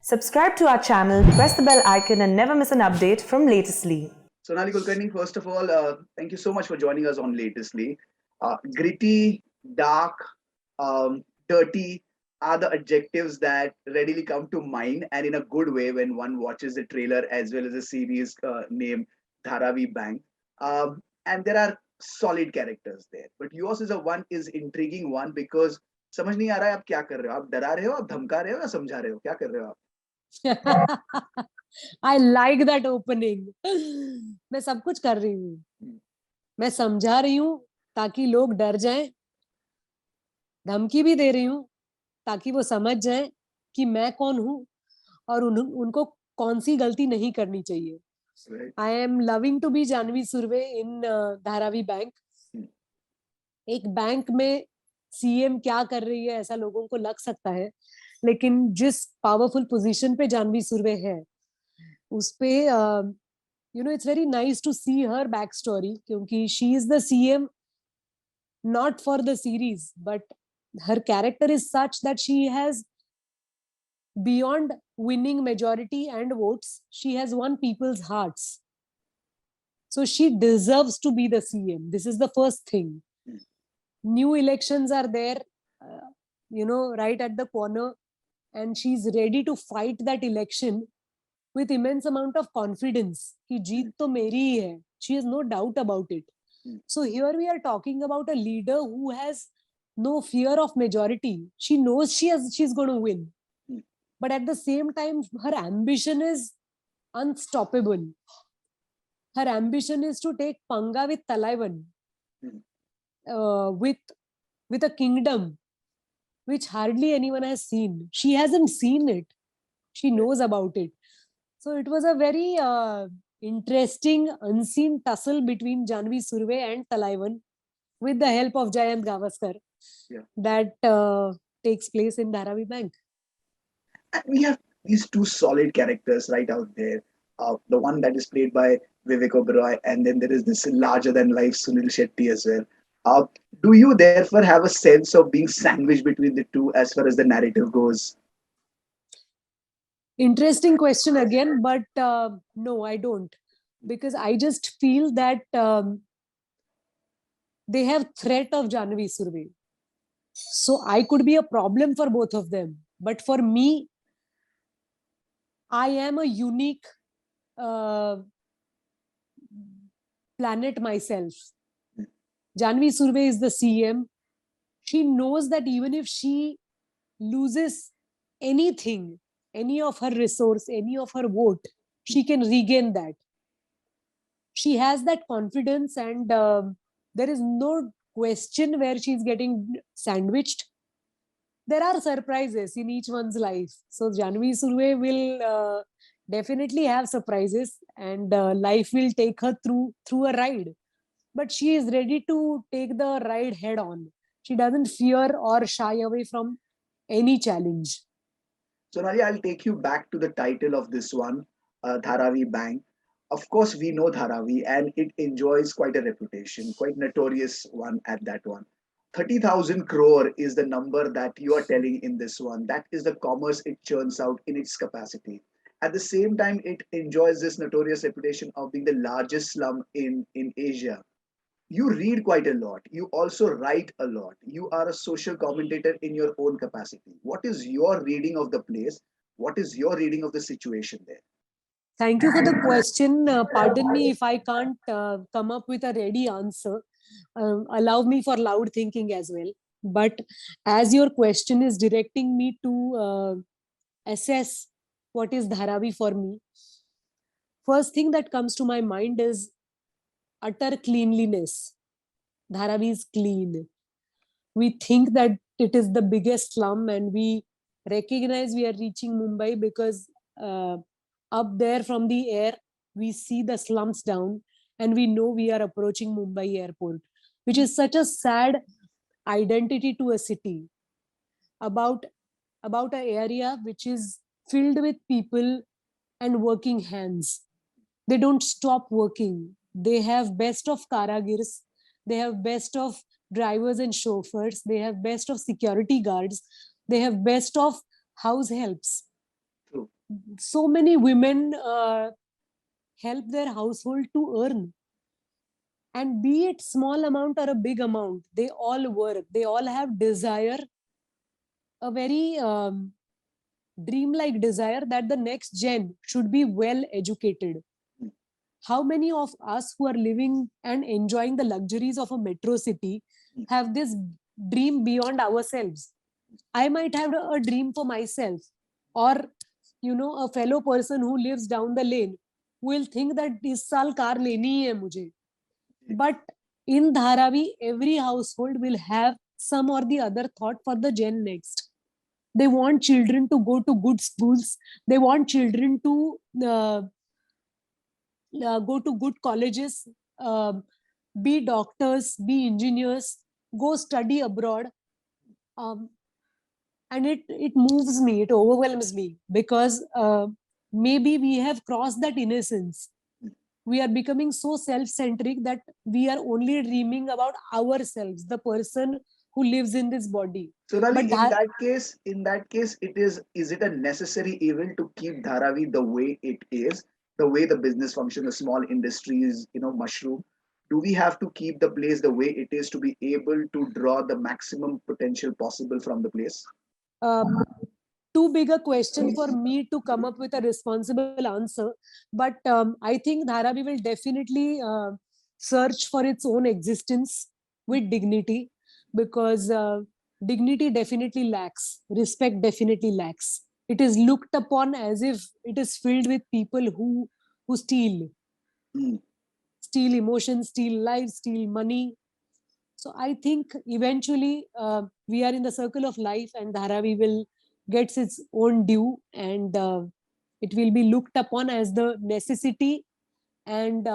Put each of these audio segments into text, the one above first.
Subscribe to our channel, press the bell icon, and never miss an update from Latestly. Sonali Kulkarni, first of all, thank you so much for joining us on Latestly. Gritty, dark, dirty are the adjectives that readily come to mind, and in a good way when one watches the trailer as well as the series named Dharavi Bank. And there are solid characters there, but yours is a one is intriguing one because समझ नहीं आ रहा है आप क्या कर रहे हो, आप डरा रहे हो, आप धमका रहे हो या समझा रहे हो, क्या कर रहे हो आप? I like that opening. मैं सब कुछ कर रही हूँ. मैं समझा रही हूँ ताकि लोग डर जाएं. धमकी भी दे रही हूँ ताकि वो समझ जाएं कि मैं कौन हूँ और उनको कौन सी गलती नहीं करनी चाहिए. I am loving to be Janvi Surve in Dharavi Bank. एक बैंक में सीएम क्या कर रही है ऐसा लोगों को लग सकता है, लेकिन जिस पावरफुल पोजीशन पे जानवी सुर्वे है उस पे it's very nice to see her back story, क्योंकि she is the CM not for the series but her character is such that she has, beyond winning majority and votes, she has won people's hearts, so she deserves to be the CM. This is the first thing. New elections are there, right at the corner, and she's ready to fight that election with immense amount of confidence कि जीत तो मेरी ही है. She has no doubt about it. So here we are talking about a leader who has no fear of majority. She knows she's going to win, but at the same time her ambition is unstoppable. Her ambition is to take panga with Talaivan, with a kingdom which hardly anyone has seen. She hasn't seen it. She knows about it. So it was a very interesting unseen tussle between Janvi Surve and Talaivan with the help of Jayant Gavaskar that takes place in Dharavi Bank. And we have these two solid characters right out there. The one that is played by Vivek Oberoi, and then there is this larger than life Suniel Shetty as well. Do you therefore have a sense of being sandwiched between the two as far as the narrative goes? Interesting question again, but no, I don't, because I just feel that they have threat of Janvi Surve. So I could be a problem for both of them. But for me, I am a unique planet myself. Janvi Surve is the CM. She knows that even if she loses anything, any of her resource, any of her vote, she can regain that. She has that confidence, and there is no question where she's getting sandwiched. There are surprises in each one's life. So Janvi Surve will definitely have surprises, and life will take her through a ride. But she is ready to take the ride head on. She doesn't fear or shy away from any challenge. Sonali, I'll take you back to the title of this one, Dharavi Bank. Of course, we know Dharavi, and it enjoys quite a reputation, quite notorious one at that one. 30,000 crore is the number that you are telling in this one. That is the commerce it churns out in its capacity. At the same time, it enjoys this notorious reputation of being the largest slum in Asia. You read quite a lot. You also write a lot. You are a social commentator in your own capacity. What is your reading of the place? What is your reading of the situation there? Thank you for the question. Pardon me if I can't come up with a ready answer. Allow me for loud thinking as well. But as your question is directing me to assess what is Dharavi for me, first thing that comes to my mind is utter cleanliness. Dharavi is clean. We think that it is the biggest slum, and we recognize we are reaching Mumbai because up there from the air, we see the slums down, and we know we are approaching Mumbai airport, which is such a sad identity to a city, about an area which is filled with people and working hands. They don't stop working. They have best of karagirs. They have best of drivers and chauffeurs. They have best of security guards. They have best of house helps. True. so many women help their household to earn, and be it small amount or a big amount, they all work, they all have desire, a very dreamlike desire that the next gen should be well educated. How many of us who are living and enjoying the luxuries of a metro city have this dream beyond ourselves? I might have a dream for myself, or a fellow person who lives down the lane will think that इस साल car लेनी ही है मुझे. But in Dharavi, every household will have some or the other thought for the gen next. They want children to go to good schools. They want children to go to good colleges, be doctors, be engineers, go study abroad. And it moves me, it overwhelms me, because maybe we have crossed that innocence. We are becoming so self-centric that we are only dreaming about ourselves, the person who lives in this body. Sonali, But in that case, is it a necessary evil to keep Dharavi the way it is, the way the business function, the small industries, mushroom? Do we have to keep the place the way it is to be able to draw the maximum potential possible from the place? Too big a question for me to come up with a responsible answer. But I think Dharavi will definitely search for its own existence with dignity, because dignity definitely lacks, respect definitely lacks. It is looked upon as if it is filled with people who steal, Hmm. steal emotions, steal lives, steal money. So I think eventually we are in the circle of life, and Dharavi will gets its own due, and it will be looked upon as the necessity and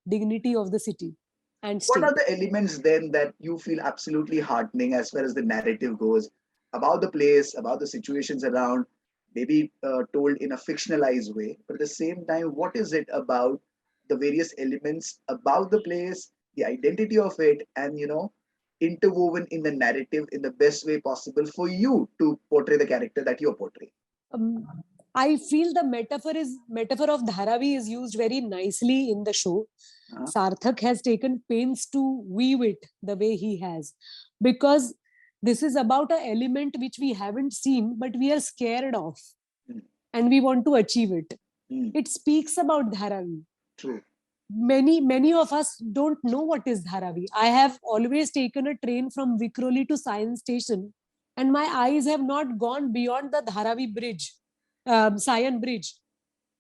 dignity of the city and What are state. the elements then that you feel absolutely heartening as far as the narrative goes about the place, about the situations around, maybe told in a fictionalized way, but at the same time, what is it about the various elements about the place, the identity of it, and interwoven in the narrative in the best way possible for you to portray the character that you're portraying? Um, I feel the metaphor of Dharavi is used very nicely in the show. Uh-huh. Sarthak has taken pains to weave it the way he has, because this is about an element which we haven't seen but we are scared of, Mm. and we want to achieve it. Mm. It speaks about Dharavi. True. Many of us don't know what is Dharavi. I have always taken a train from Vikroli to Science Station, and my eyes have not gone beyond the Dharavi bridge, Sion bridge.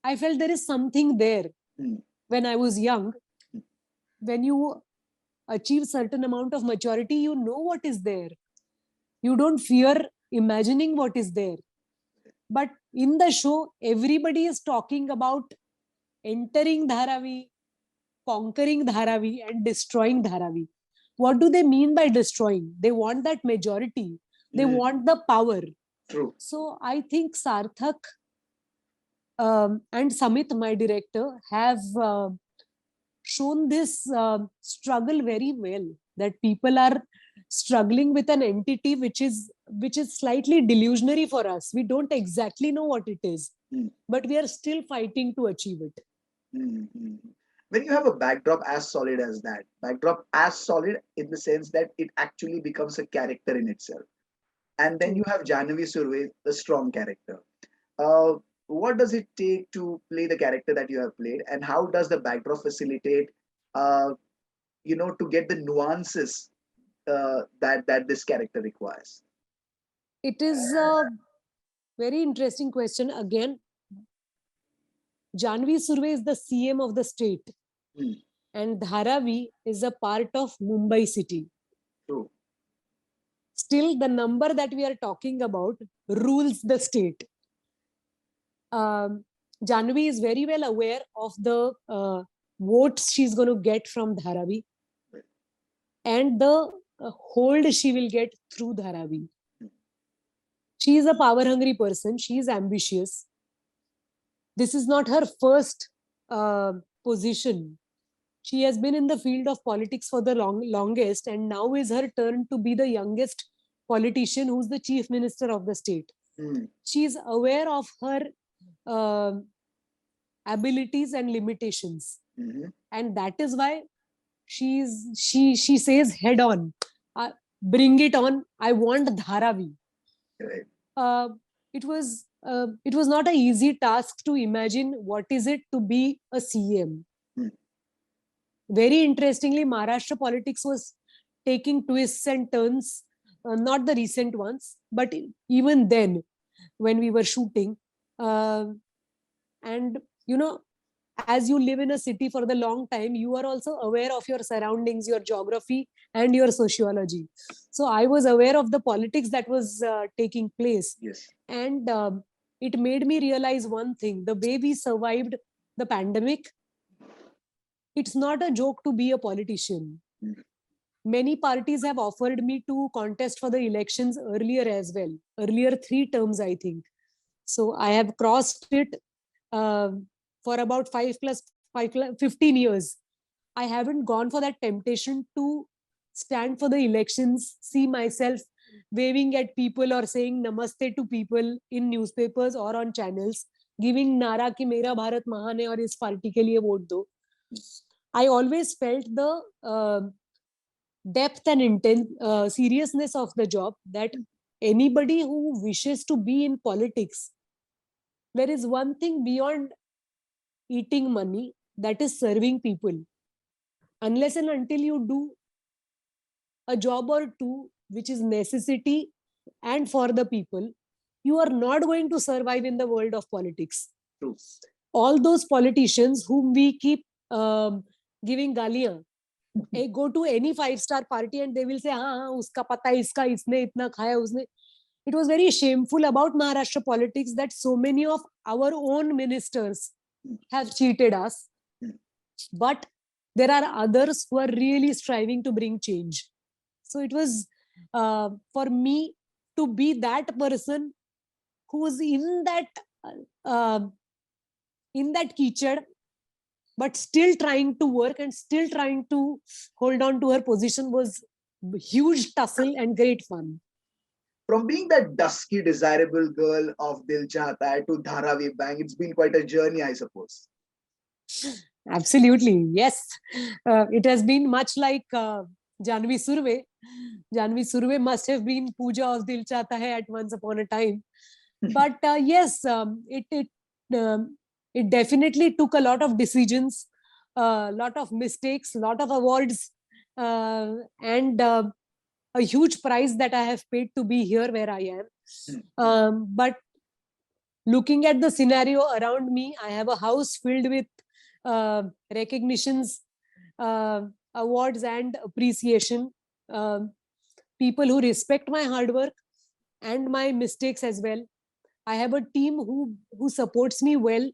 I felt there is something there. Mm. When I was young, when you achieve certain amount of maturity, you know what is there. You don't fear imagining what is there. But in the show, everybody is talking about entering Dharavi, conquering Dharavi, and destroying Dharavi. What do they mean by destroying? They want that majority. They Mm. want the power. True. So I think Sarthak and Samit, my director, have shown this struggle very well. That people are struggling with an entity which is slightly delusionary for us. We don't exactly know what it is, Mm. but we are still fighting to achieve it. Mm-hmm. When you have a backdrop as solid as that, backdrop as solid in the sense that it actually becomes a character in itself, and then you True. have Jahnavi Surve, a strong character. Uh, what does it take to play the character that you have played, and how does the backdrop facilitate, uh, to get the nuances that this character requires? It is a very interesting question. Again, Janvi Surve is the CM of the state, Hmm. and Dharavi is a part of Mumbai city. True. Still, the number that we are talking about rules the state. Janvi is very well aware of the votes she's going to get from Dharavi, and the hold she will get through Dharavi. She is a power hungry person. She is ambitious. This is not her first position. She has been in the field of politics for the longest, and now is her turn to be the youngest politician who's the chief minister of the state. Hmm. She is aware of her abilities and limitations. Mhm. And that is why she says head on, bring it on, I want Dharavi. Correct. uh, it was not an easy task to imagine what is it to be a CM. Hmm. Very interestingly, Maharashtra politics was taking twists and turns, not the recent ones, but even then, when we were shooting. Uh, and, you know, as you live in a city for the long time, you are also aware of your surroundings, your geography, and your sociology. So I was aware of the politics that was taking place. Yes. And it made me realize one thing: the way we survived the pandemic, it's not a joke to be a politician. Hmm. Many parties have offered me to contest for the elections earlier as well, earlier 3 terms, I think. So I have crossed it uh, for about 15 years. I haven't gone for that temptation to stand for the elections, see myself waving at people or saying namaste to people in newspapers or on channels, giving nara ki mera Bharat Mahan hai aur is party ke liye vote do. I always felt the depth and seriousness of the job, that anybody who wishes to be in politics, there is one thing beyond eating money, that is serving people. Unless and until you do a job or two which is necessity and for the people, you are not going to survive in the world of politics. True. All those politicians whom we keep giving galiyan, go to any 5-star party and they will say, हाँ uska pata hai, iska isne itna khaya, usne. It was very shameful about Maharashtra politics that so many of our own ministers have cheated us. But there are others who are really striving to bring change. So it was for me to be that person who's uh, in that kitchen, but still trying to work and still trying to hold on to her position, was huge tussle and great fun. From being that dusky, desirable girl of Dil Chahta Hai to Dharavi Bank, it's been quite a journey, I suppose. Absolutely, yes. It has been much like Janvi Surve. Janvi Surve must have been Pooja of Dil Chahta Hai at once upon a time. But yes, it definitely took a lot of decisions, a lot of mistakes, a lot of awards, and a huge price that I have paid to be here where I am. But looking at the scenario around me, I have a house filled with recognitions, awards, and appreciation. People who respect my hard work and my mistakes as well. I have a team who supports me well.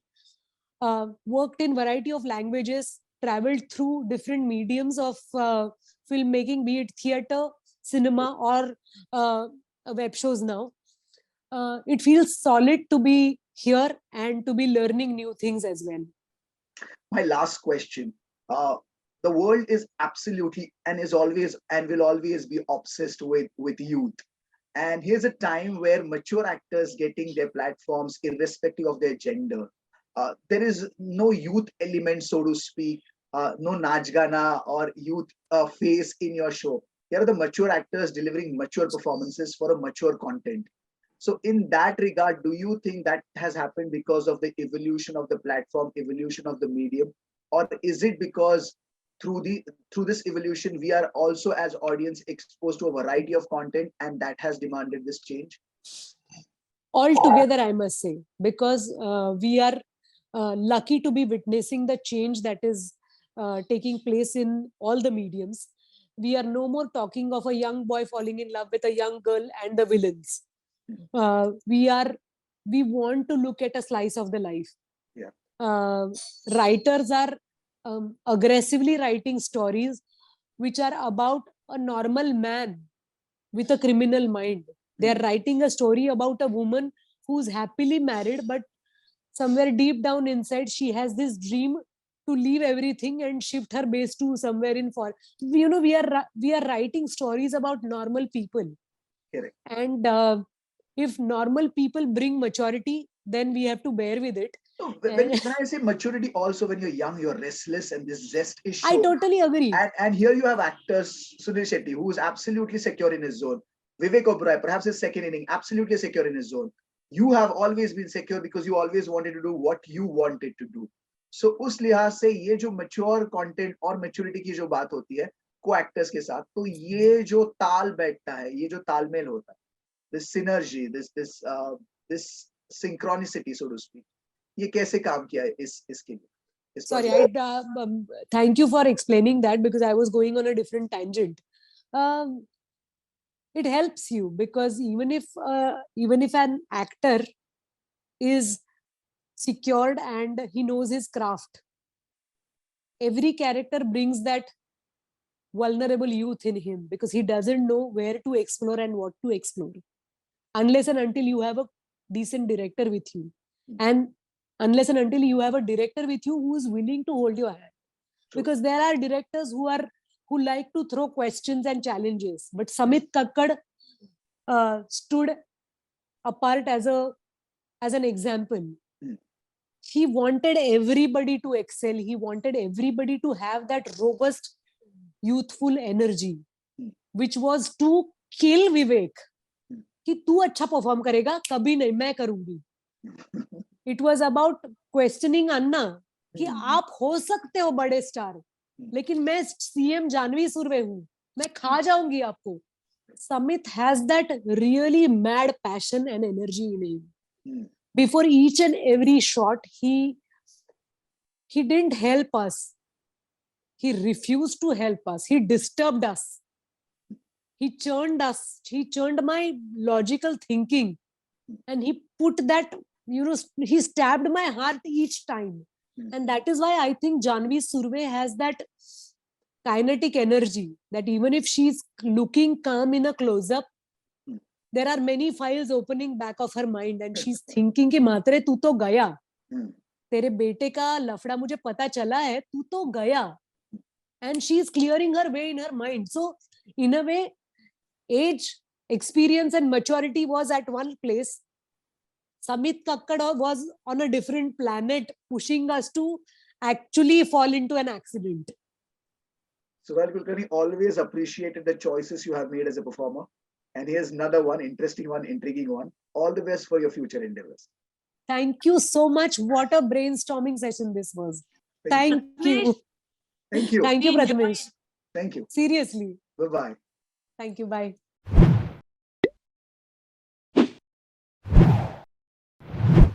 Worked in variety of languages, traveled through different mediums of filmmaking, be it theater, cinema, or web shows now. It feels solid to be here and to be learning new things as well. My last question. The world is absolutely and is always and will always be obsessed with youth. And here's a time where mature actors getting their platforms irrespective of their gender. There is no youth element, so to speak, no Najgana or youth face in your show. Here are the mature actors delivering mature performances for a mature content. So, in that regard, do you think that has happened because of the evolution of the platform, evolution of the medium, or is it because through this evolution we are also as audience exposed to a variety of content and that has demanded this change? Altogether, I must say, because we are lucky to be witnessing the change that is taking place in all the mediums. We are no more talking of a young boy falling in love with a young girl and the villains. Uh, we are we want to look at a slice of the life. Yeah. Writers are aggressively writing stories which are about a normal man with a criminal mind. They are writing a story about a woman who's happily married, but somewhere deep down inside, she has this dream to leave everything and shift her base to somewhere in for. We are writing stories about normal people. Correct. And if normal people bring maturity, then we have to bear with it. So when I say maturity, also when you're young, you're restless, and this zest is I shown. totally agree. And here you have actors, Sunil Shetty, who is absolutely secure in his zone. Vivek Oberoi, perhaps his second inning, absolutely secure in his zone. You have always been secure because you always wanted to do what you wanted to do. So उस लिहाज से ये जो mature content और maturity की जो बात होती है co-actors के साथ, तो ये जो ताल बैठता है, ये जो तालमेल होता है, this synergy, this synchronicity, so to speak, ये कैसे काम किया है इसके लिए? Sorry, thank you for explaining that, because I was going on a different tangent. It helps you because even if an actor is secured and he knows his craft, every character brings that vulnerable youth in him because he doesn't know where to explore and what to explore, unless and until you have a decent director with you, and unless and until you have a director with you who is willing to hold your hand. True. Because there are directors who like to throw questions and challenges, but Samit Kakkad stood apart as an example. He wanted everybody to excel. He wanted everybody to have that robust youthful energy, which was to kill Vivek. कि तू अच्छा perform करेगा, कभी नहीं, मैं करूंगी. It was about questioning अन्ना कि आप हो सकते हो बड़े स्टार, लेकिन मैं सीएम जानवी सुर्वे हूं, मैं खा जाऊंगी आपको. Samit has that really mad passion and energy in him. Before each and every shot, he didn't help us. He refused to help us. He disturbed us. He churned us. He churned my logical thinking. And he put that, he stabbed my heart each time. And that is why I think Janvi Surve has that kinetic energy, that even if she's looking calm in a close-up, there are many files opening back of her mind and she's thinking कि मात्रे तू तो गया, तेरे बेटे का लफड़ा मुझे पता चला है, तू तो गया. And she's clearing her way in her mind. So in a way, age, experience and maturity was at one place. Samit Kakkad was on a different planet, pushing us to actually fall into an accident. Sonali Kulkarni, always appreciated the choices you have made as a performer. And here's another one, interesting one, intriguing one. All the best for your future endeavors. Thank you so much. What a brainstorming session this was. Thank you. Thank you. Thank you, Prathamesh. Thank you. Seriously. Bye-bye. Thank you. Bye.